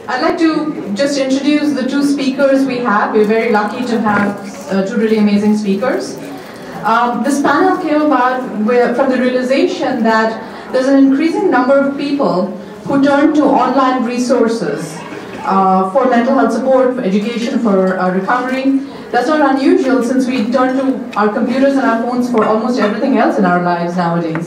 I'd like to just introduce the two speakers we have. We're very lucky to have two really amazing speakers. This panel came about from the realization that there's an increasing number of people who turn to online resources for mental health support, for education, for recovery. That's not unusual since we turn to our computers and our phones for almost everything else in our lives nowadays.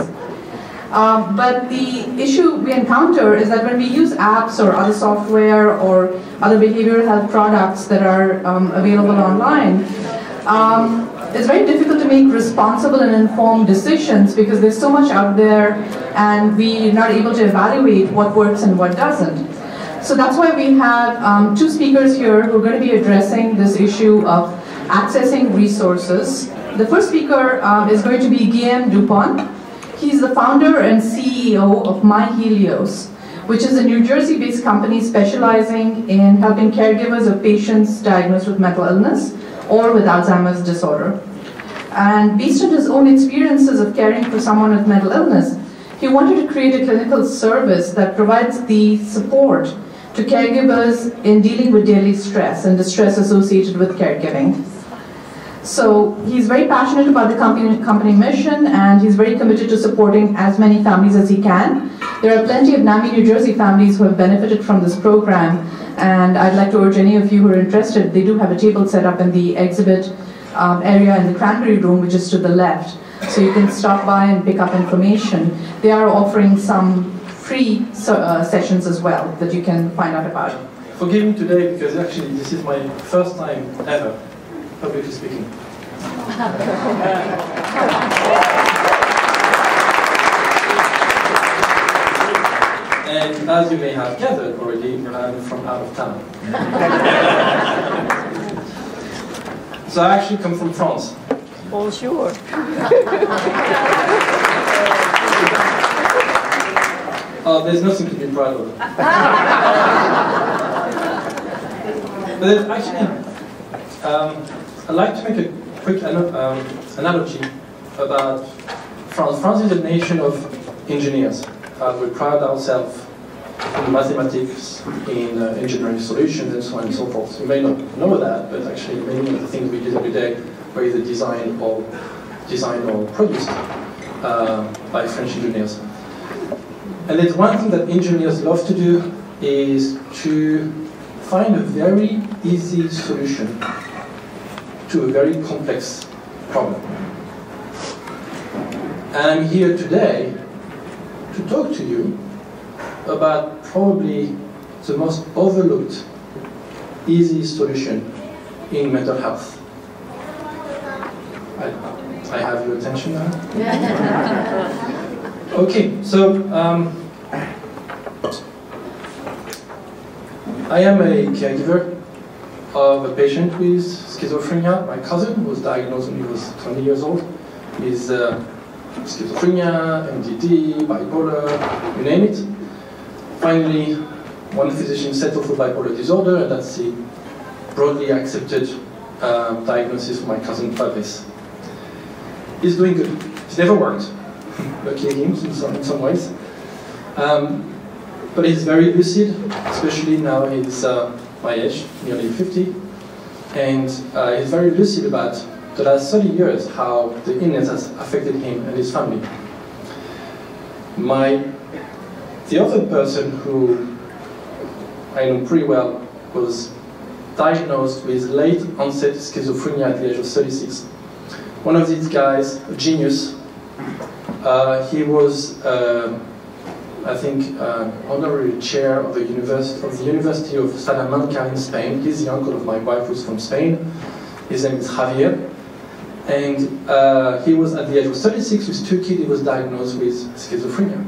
But the issue we encounter is that when we use apps or other software or other behavioral health products that are available online, it's very difficult to make responsible and informed decisions because there's so much out there and we're not able to evaluate what works and what doesn't. So that's why we have two speakers here who are going to be addressing this issue of accessing resources. The first speaker is going to be Guilhem Dupont. He's the founder and CEO of MyHealios, which is a New Jersey-based company specializing in helping caregivers of patients diagnosed with mental illness or with Alzheimer's disorder. And based on his own experiences of caring for someone with mental illness, he wanted to create a clinical service that provides the support to caregivers in dealing with daily stress and the stress associated with caregiving. So he's very passionate about the company mission, and he's very committed to supporting as many families as he can. There are plenty of NAMI New Jersey families who have benefited from this program, and I'd like to urge any of you who are interested, they do have a table set up in the exhibit area in the Cranberry Room, which is to the left. So you can stop by and pick up information. They are offering some free sessions as well that you can find out about. Forgive me today because actually this is my first time ever publicly speaking. And as you may have gathered already, I'm from out of town. So I actually come from France. Bonjour. Oh, there's nothing to be proud of. But actually, I'd like to make a quick analogy about France. France is a nation of engineers. We pride ourselves in mathematics, in engineering solutions, and so on and so forth. You may not know that, but actually many of the things we do every day are either designed or produced by French engineers. And there's one thing that engineers love to do is to find a very easy solution to a very complex problem. And I'm here today to talk to you about probably the most overlooked easy solution in mental health. I have your attention now? Okay, so I am a caregiver of a patient with schizophrenia. My cousin was diagnosed when he was 20 years old. He's schizophrenia, MDD, bipolar, you name it. Finally, one physician settled for bipolar disorder, and that's the broadly accepted diagnosis for my cousin Fabrice. He's doing good. It's never worked. Lucky him in some ways. But he's very lucid, especially now he's my age, nearly 50. And he's very lucid about the last 30 years, how the illness has affected him and his family. The other person who I know pretty well was diagnosed with late onset schizophrenia at the age of 36. One of these guys, a genius, he was, I think, honorary chair of the University of Salamanca in Spain. He's the uncle of my wife who's from Spain. His name is Javier. And he was, at the age of 36, with 2 kids, he was diagnosed with schizophrenia.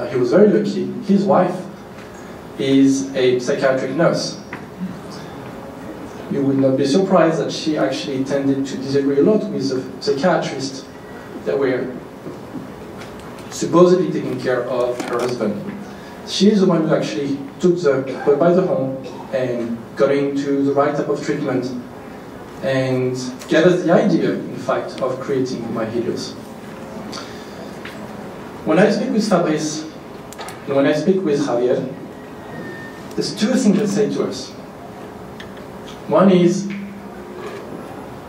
He was very lucky. His wife is a psychiatric nurse. You would not be surprised that she actually tended to disagree a lot with the psychiatrists that were supposedly taking care of her husband. She is the one who actually took the boy by the home and got into the right type of treatment and gave us the idea, in fact, of creating MyHealios. When I speak with Fabrice and when I speak with Javier, there's two things that say to us. One is,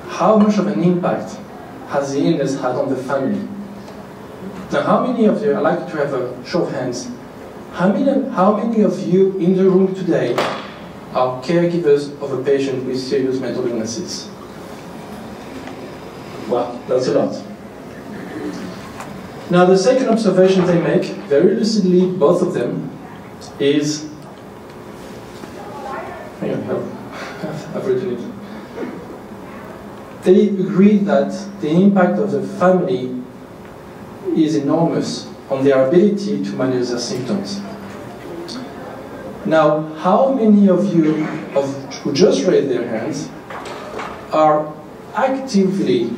how much of an impact has the illness had on the family? Now, how many of you, I'd like to have a show of hands, how many of you in the room today are caregivers of a patient with serious mental illnesses? Well, that's a lot. Now, the second observation they make, very lucidly, both of them, is, hang on, I've written it. They agree that the impact of the family is enormous on their ability to manage their symptoms. Now, how many of you who just raised their hands are actively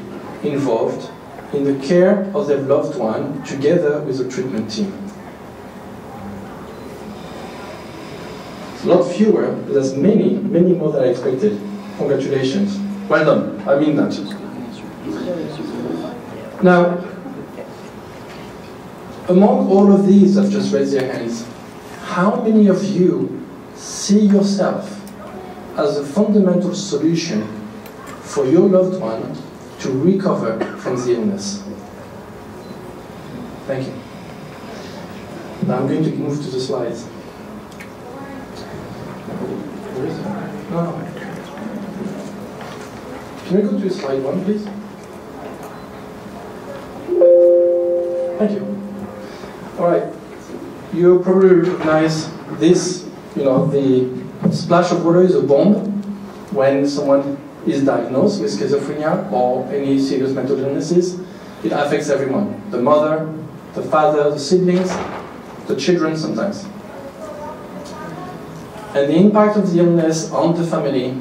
involved in the care of their loved one together with the treatment team? It's a lot fewer, but there's many, many more than I expected. Congratulations. Well done. I mean that. Now, among all of these that have just raised their hands, how many of you see yourself as a fundamental solution for your loved one to recover from the illness? Thank you. Now I'm going to move to the slides. Where is it? Oh. Can we go to slide 1, please? Thank you. All right. You probably recognize this, the splash of water is a bomb when someone is diagnosed with schizophrenia or any serious mental illnesses. It affects everyone, the mother, the father, the siblings, the children sometimes. And the impact of the illness on the family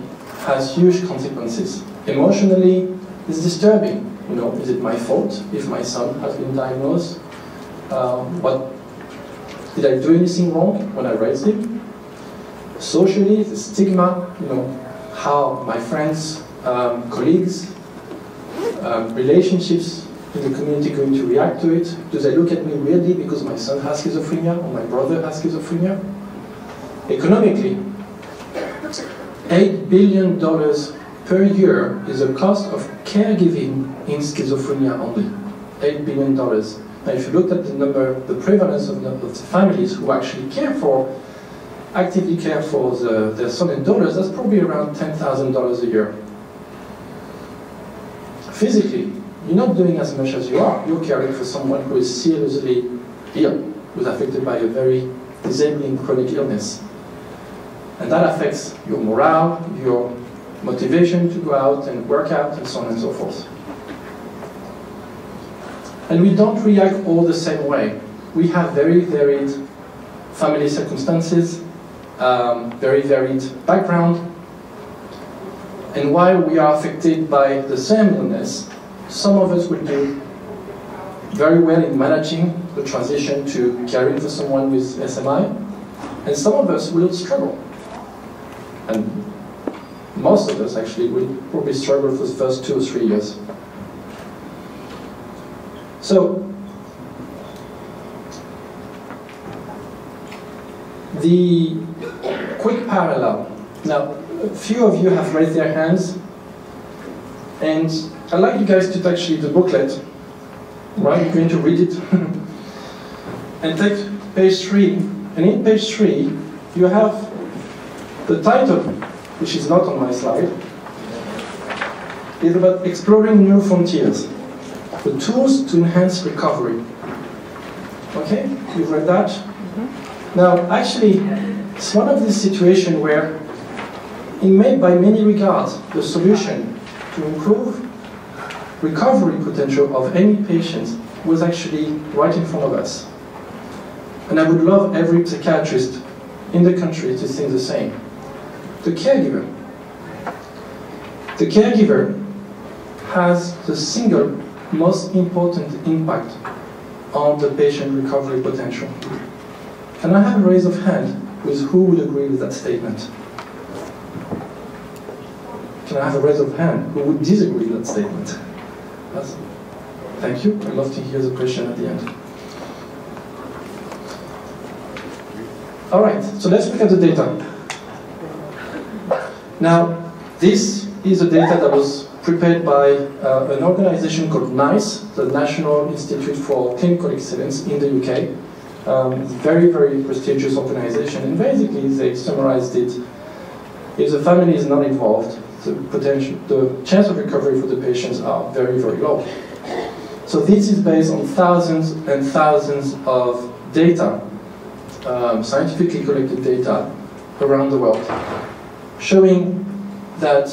has huge consequences. Emotionally, it's disturbing. Is it my fault if my son has been diagnosed? Did I do anything wrong when I raised him? Socially, the stigma, how my friends, colleagues, relationships in the community going to react to it? Do they look at me weirdly because my son has schizophrenia or my brother has schizophrenia? Economically, $8 billion per year is the cost of caregiving in schizophrenia only. $8 billion. Now, if you look at the prevalence of the families who actually actively care for their son and daughters, that's probably around $10,000 a year. Physically, you're not doing as much as you are. You're caring for someone who is seriously ill, who's affected by a very disabling chronic illness. And that affects your morale, your motivation to go out and work out, and so on and so forth. And we don't react all the same way. We have very varied family circumstances, very varied background. And while we are affected by the same illness, some of us will do very well in managing the transition to caring for someone with SMI, and some of us will struggle. And most of us actually will probably struggle for the first 2 or 3 years. So, the quick parallel. Now, a few of you have raised their hands, and I'd like you guys to actually the booklet, right? You're going to read it, and take page 3, and in page 3, you have the title, which is not on my slide, is about exploring new frontiers. The tools to enhance recovery. Okay, you've read that? Mm-hmm. Now, actually, it's one of these situations where, by many regards, the solution to improve recovery potential of any patient was actually right in front of us. And I would love every psychiatrist in the country to think the same. The caregiver. The caregiver has the single most important impact on the patient recovery potential. Can I have a raise of hand with who would agree with that statement? Can I have a raise of hand who would disagree with that statement? Thank you. I'd love to hear the question at the end. All right, so let's look at the data. Now, this is the data that was prepared by an organization called NICE, the National Institute for Clinical Excellence in the UK. Very, very prestigious organization, and basically they summarized it. If the family is not involved, the chance of recovery for the patients are very, very low. So this is based on thousands and thousands of data, scientifically collected data around the world, showing that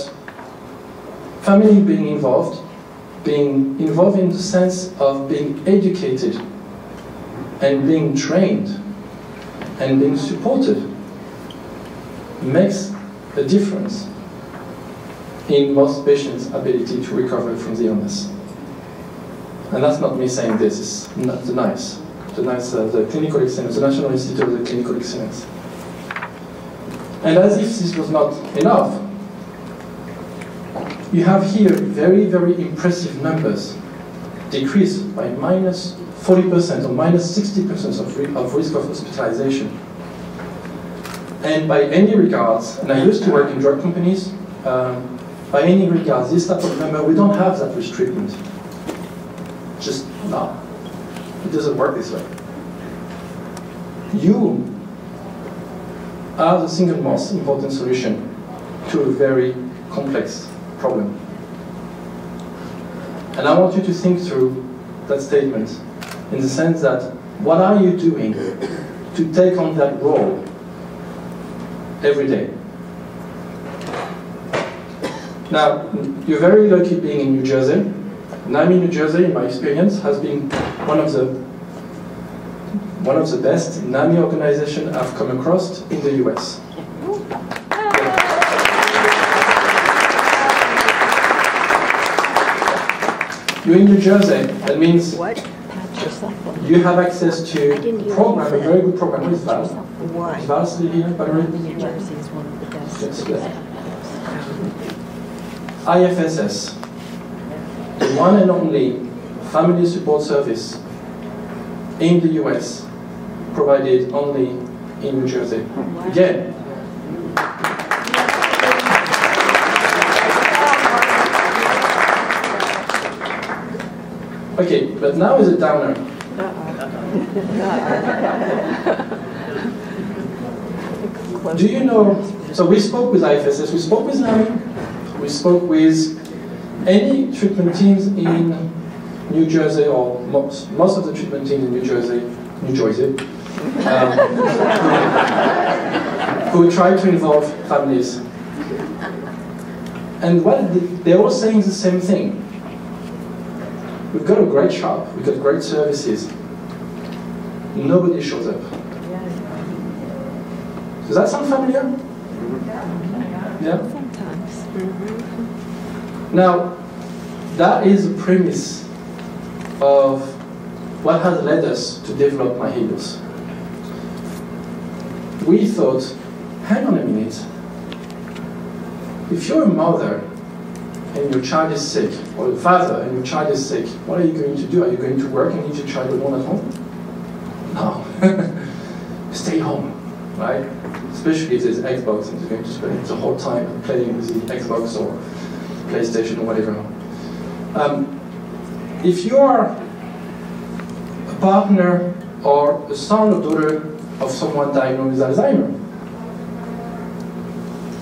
family being involved in the sense of being educated and being trained and being supported makes a difference in most patients' ability to recover from the illness. And that's not me saying this, it's not the NICE. The NICE, the Clinical Excellence, the National Institute of the Clinical Excellence. And as if this was not enough, you have here very, very impressive numbers, decreased by minus 40% or minus 60% of risk of hospitalization. And by any regards, and I used to work in drug companies, by any regards, this type of number, we don't have that with treatment. Just, no. It doesn't work this way. You are the single most important solution to a very complex problem. And I want you to think through that statement in the sense that what are you doing to take on that role every day? Now, you're very lucky being in New Jersey. NAMI New Jersey, in my experience, has been one of the best NAMI organizations I've come across in the US. You're in New Jersey, that means you have access to a program, a very good program with Val. Is Val still here, Valerie? New Jersey is one of the best. Yes. IFSS, the one and only family support service in the US, provided only in New Jersey. Again. Okay, but now is a downer. Do you know, so we spoke with IFSS, we spoke with NAMI, we spoke with any treatment teams in New Jersey, or most of the treatment teams in New Jersey, who try to involve families. And they're all saying the same thing. We've got a great shop, we've got great services. Nobody shows up. Does that sound familiar? Yeah? Sometimes. Now, that is the premise of what has led us to develop MyHealios. We thought, hang on a minute, if you're a mother and your child is sick, or a father and your child is sick, what are you going to do? Are you going to work and leave your child alone at home? No. Stay home, right? Especially if there's Xbox and you're going to spend the whole time playing with the Xbox or PlayStation or whatever. If you are a partner or a son or daughter of someone diagnosed with Alzheimer's,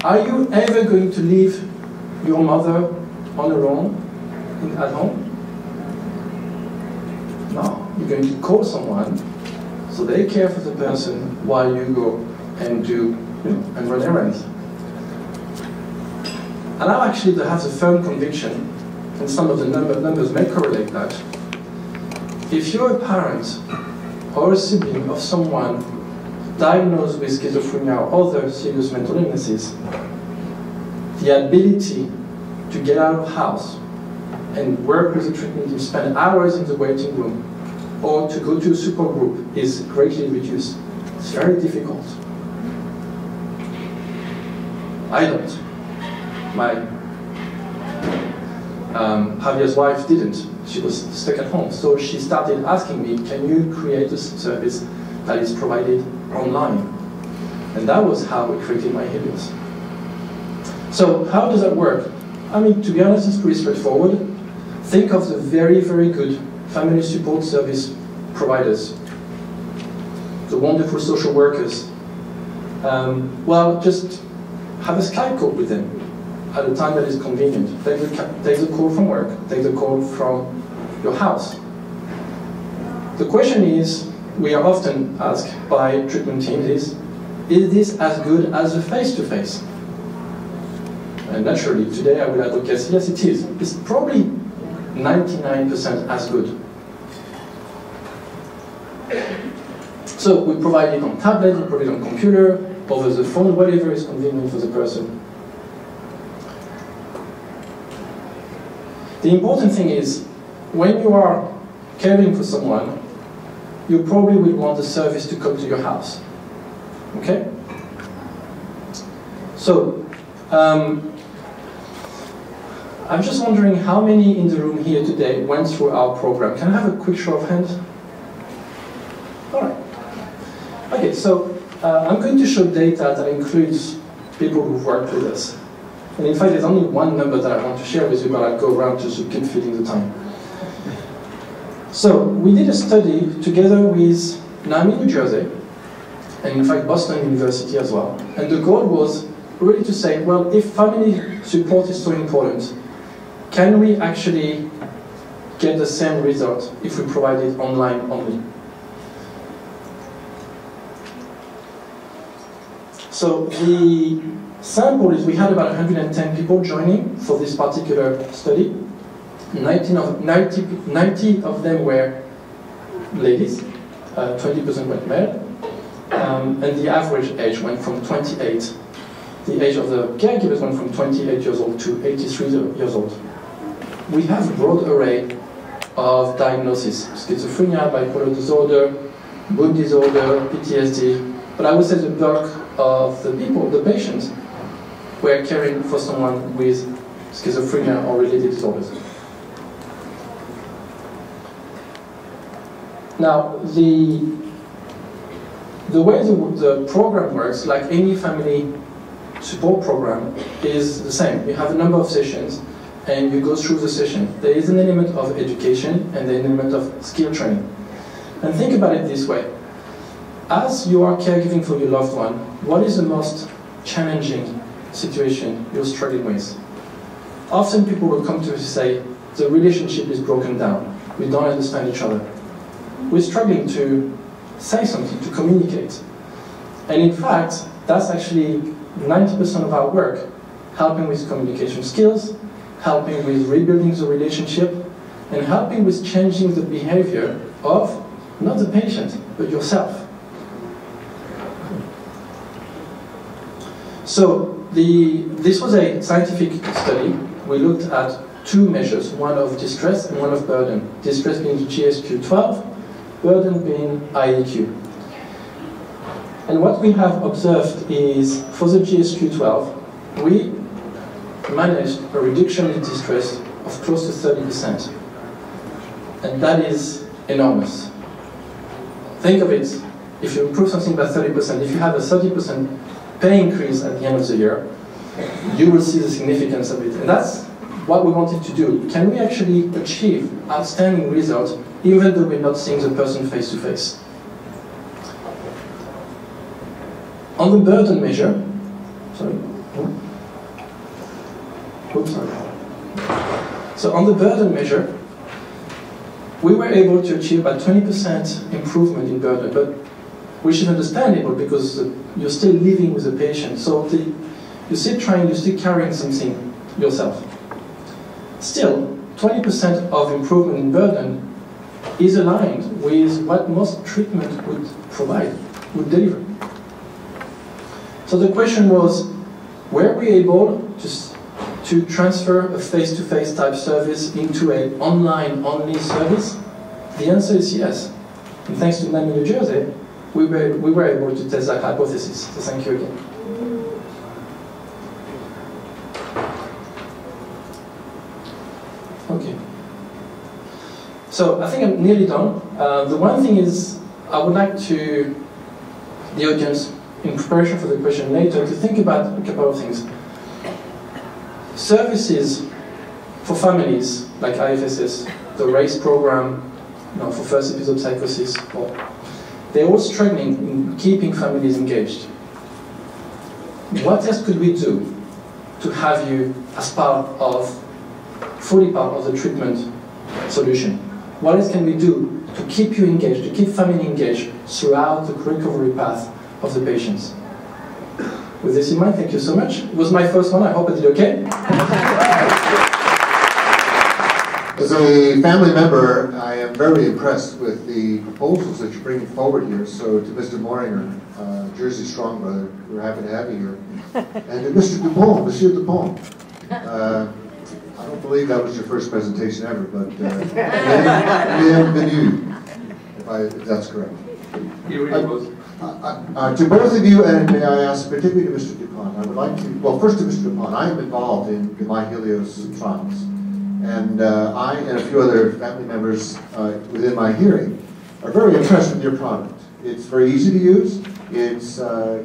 are you ever going to leave your mother on her own at home? No, you're going to call someone so they care for the person while you go and do, and run errands. And I actually have the firm conviction, and some of the numbers may correlate that, if you're a parent or a sibling of someone diagnosed with schizophrenia or other serious mental illnesses, the ability to get out of the house and work with the treatment team, spend hours in the waiting room, or to go to a support group is greatly reduced. It's very difficult. I don't. My Javier's wife didn't. She was stuck at home. So she started asking me, can you create a service that is provided online And that was how we created MyHealios. So how does that work? I mean, to be honest, it's pretty straightforward. Think of the very, very good family support service providers, the wonderful social workers. Well, just have a Skype call with them at a time that is convenient. Take the call from work, take the call from your house. The question is, we are often asked by treatment teams is this as good as a face-to-face? And naturally, today I will advocate, yes it is. It's probably 99% as good. So we provide it on tablet, we provide it on computer, over the phone, whatever is convenient for the person. The important thing is, when you are caring for someone, you probably will want the service to come to your house. Okay? So, I'm just wondering how many in the room here today went through our program. Can I have a quick show of hands? All right. Okay, so I'm going to show data that includes people who've worked with us. And in fact, there's only one number that I want to share with you, but I'll go around just to keep filling the time. So we did a study together with NAMI, New Jersey, and in fact Boston University as well. And the goal was really to say, well, if family support is so important, can we actually get the same result if we provide it online only? So the sample is, we had about 110 people joining for this particular study. 90 of them were ladies, 20% were male, and the average age went from 28. The age of the caregivers went from 28 years old to 83 years old. We have a broad array of diagnoses: schizophrenia, bipolar disorder, mood disorder, PTSD. But I would say the bulk of the people, the patients, were caring for someone with schizophrenia or related disorders. Now, the way the program works, like any family support program, is the same. You have a number of sessions, and you go through the session. There is an element of education, and there is an element of skill training. And think about it this way. As you are caregiving for your loved one, what is the most challenging situation you're struggling with? Often people will come to us and say, the relationship is broken down. We don't understand each other. We're struggling to say something, to communicate. And in fact, that's actually 90% of our work, helping with communication skills, helping with rebuilding the relationship, and helping with changing the behavior of not the patient, but yourself. So this was a scientific study. We looked at two measures, one of distress and one of burden. Distress being GSQ-12, burden being IEQ. And what we have observed is, for the GSQ-12, we managed a reduction in distress of close to 30%. And that is enormous. Think of it, if you improve something by 30%, if you have a 30% pay increase at the end of the year, you will see the significance of it. And that's what we wanted to do. Can we actually achieve outstanding results even though we're not seeing the person face to face? On the burden measure, sorry. Oops, sorry. So on the burden measure, we were able to achieve about 20% improvement in burden, but which is understandable because you're still living with the patient. So you're still carrying something yourself. Still, 20% of improvement in burden is aligned with what most treatment would provide, would deliver. So the question was, were we able to transfer a face-to-face type service into an online-only service? The answer is yes. And thanks to NAMI New Jersey, we were able to test that hypothesis. So thank you again. Okay. So I think I'm nearly done. The one thing is, I would like the audience, in preparation for the question later, to think about a couple of things. Services for families like IFSS, the RACE program, for first episode psychosis, they're all struggling in keeping families engaged. What else could we do to have you as fully part of the treatment solution? What else can we do to keep you engaged, to keep family engaged throughout the recovery path of the patients? With this in mind, thank you so much. It was my first one, I hope I did okay. As a family member, I am very impressed with the proposals that you're bringing forward here. So to Mr. Moringer, Jersey Strong Brother, we're happy to have you here. And to Mr. Dupont, Monsieur Dupont. I don't believe that was your first presentation ever, but bienvenue, if that's correct. He really was. To both of you, and may I ask particularly to Mr. Dupont, I would like to, well, first to Mr. Dupont, I am involved in the MyHealios trials. And I and a few other family members within MyHearing are very impressed with your product. It's very easy to use. It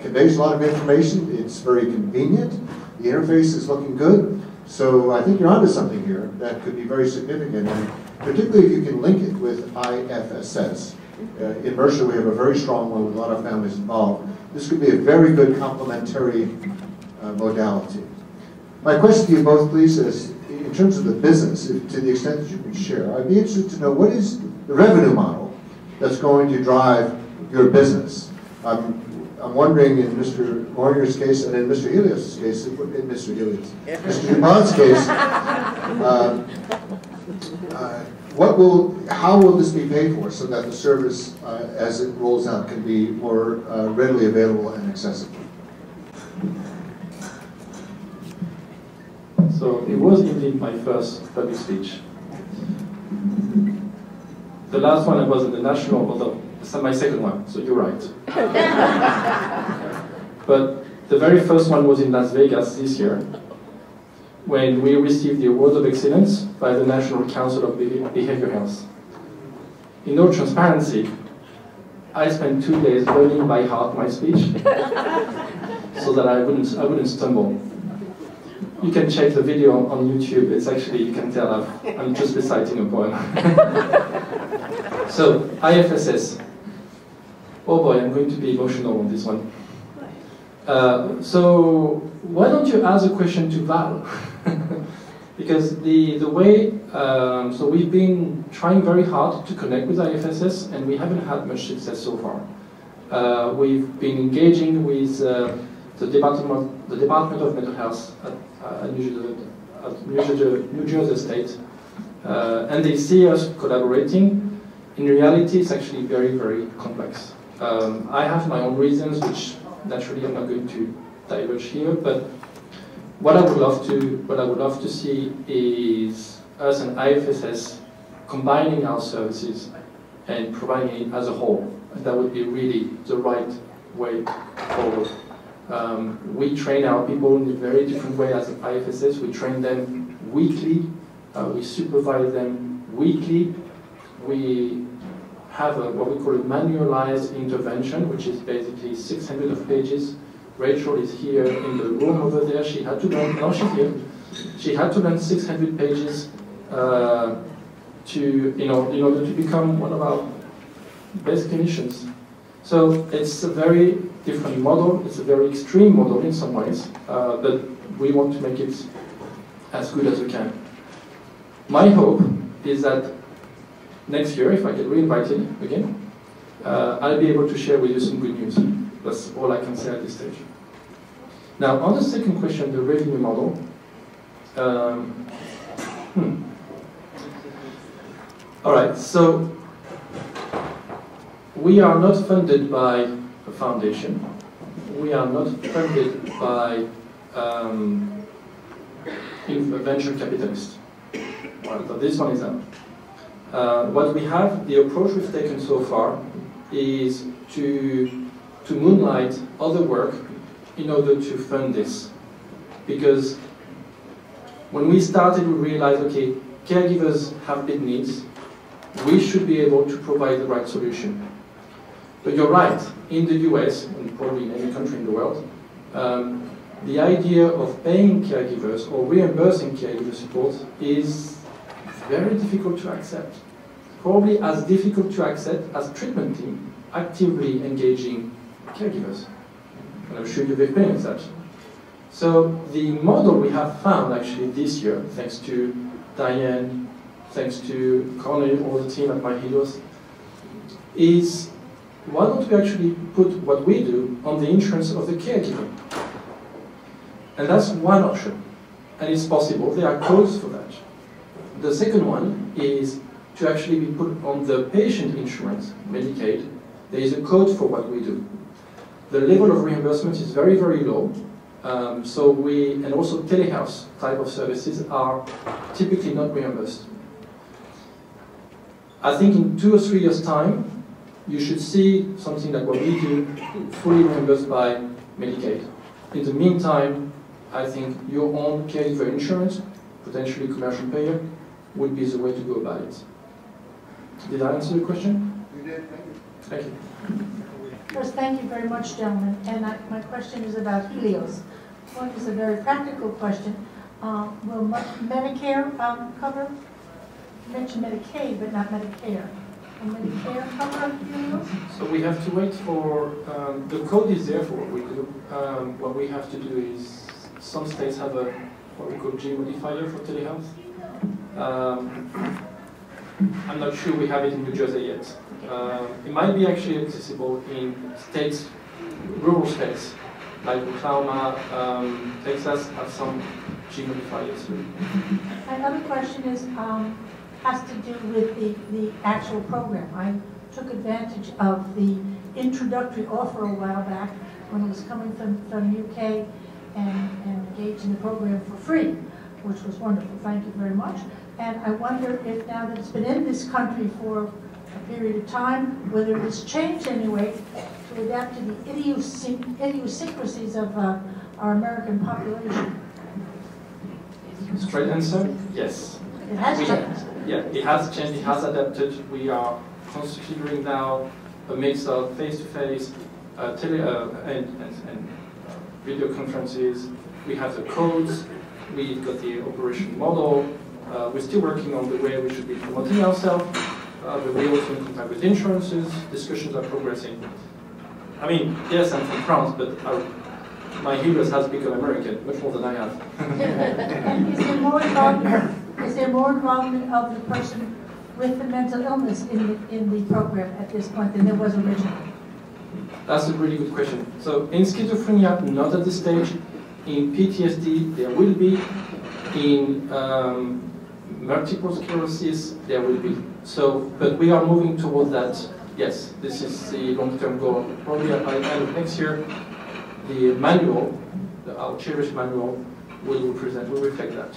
conveys a lot of information. It's very convenient. The interface is looking good. So I think you're onto something here that could be very significant, and particularly if you can link it with IFSS. In Mercer, we have a very strong one with a lot of families involved. This could be a very good complementary modality. My question to you both, please, is in terms of the business, to the extent that you can share, I'd be interested to know what is the revenue model that's going to drive your business. I'm wondering in Mr. Moringer's case and in Mr. Healios' case, Mr. Dupont's case, how will this be paid for so that the service, as it rolls out, can be more readily available and accessible? So it was indeed my first public speech. The last one I was in the national, although it's my second one, so you're right. But the very first one was in Las Vegas this year, when we received the Award of Excellence by the National Council of Behavioral Health. In all transparency, I spent 2 days learning by heart my speech, so that I wouldn't stumble. You can check the video on YouTube. It's actually, you can tell I'm just reciting a poem. So, IFSS. Oh boy, I'm going to be emotional on this one. So, why don't you ask a question to Val? Because the way, so we've been trying very hard to connect with IFSS, and we haven't had much success so far. We've been engaging with the Department of Mental Health at New Jersey State, and they see us collaborating. In reality, it's actually very, very complex. I have my own reasons, which naturally I'm not going to diverge here, but what I would love to see is us and IFSS combining our services and providing it as a whole. And that would be really the right way forward. We train our people in a very different way as IFSS. We train them weekly. We supervise them weekly. We have what we call a manualized intervention, which is basically 600 of pages. Rachel is here in the room over there. She had to learn, no, she's here. She had to learn 600 pages in order to become one of our best clinicians. So it's a very different model. It's a very extreme model in some ways, but we want to make it as good as we can. My hope is that next year, if I get re-invited again, I'll be able to share with you some good news. That's all I can say at this stage. Now, on the second question, the revenue model. All right, so we are not funded by a foundation. We are not funded by a venture capitalist. Well, so this one is out. What we have, the approach we've taken so far, is to moonlight other work in order to fund this. Because when we started, we realized, okay, caregivers have big needs. We should be able to provide the right solution. But you're right, in the US, and probably in any country in the world, the idea of paying caregivers or reimbursing caregiver support is very difficult to accept. Probably as difficult to accept as treatment team actively engaging caregivers. And I'm sure you've experienced that. So the model we have found actually this year, thanks to Diane, thanks to Connie, all the team at MyHealios, is why don't we actually put what we do on the insurance of the caregiver? And that's one option. And it's possible, there are codes for that. The second one is to actually be put on the patient insurance, Medicaid. There is a code for what we do. The level of reimbursement is very, very low. And also telehealth type of services are typically not reimbursed. I think in 2 or 3 years' time, you should see something like what we do fully reimbursed by Medicaid. In the meantime, I think your own caregiver insurance, potentially commercial payer, would be the way to go about it. Did I answer the question? You did, thank you. Thank you. First, thank you very much, gentlemen. And my question is about Helios. One is a very practical question. Will Medicare cover? You mentioned Medicaid, but not Medicare. Will Medicare cover Helios? So we have to wait for, the code is there for what we do. What we have to do is, some states have a, what we call G modifier for telehealth. I'm not sure we have it in New Jersey yet. It might be actually accessible in states, rural states, like Oklahoma, Texas have some G modifiers. My other question is, has to do with the actual program. I took advantage of the introductory offer a while back when it was coming from UK and engaged in the program for free, which was wonderful. Thank you very much. And I wonder if now that it's been in this country for a period of time, whether it's changed anyway to adapt to the idiosyncrasies of our American population. Straight answer, yes. It has changed. Yeah, it has changed, it has adapted. We are considering now a mix of face-to-face, and video conferences. We have the codes, we've got the operation model. We're still working on the way we should be promoting ourselves, but we're also in contact with insurances. Discussions are progressing. I mean, yes, I'm from France, but MyHealios has become American, much more than I have. And is there more involvement of the person with the mental illness in the program at this point than there was originally? That's a really good question. So in schizophrenia, not at this stage. In PTSD, there will be. In multiple sclerosis, there will be. So, but we are moving toward that. Yes, this is the long-term goal. Probably by the end of next year, the manual, our cherished manual, will reflect that.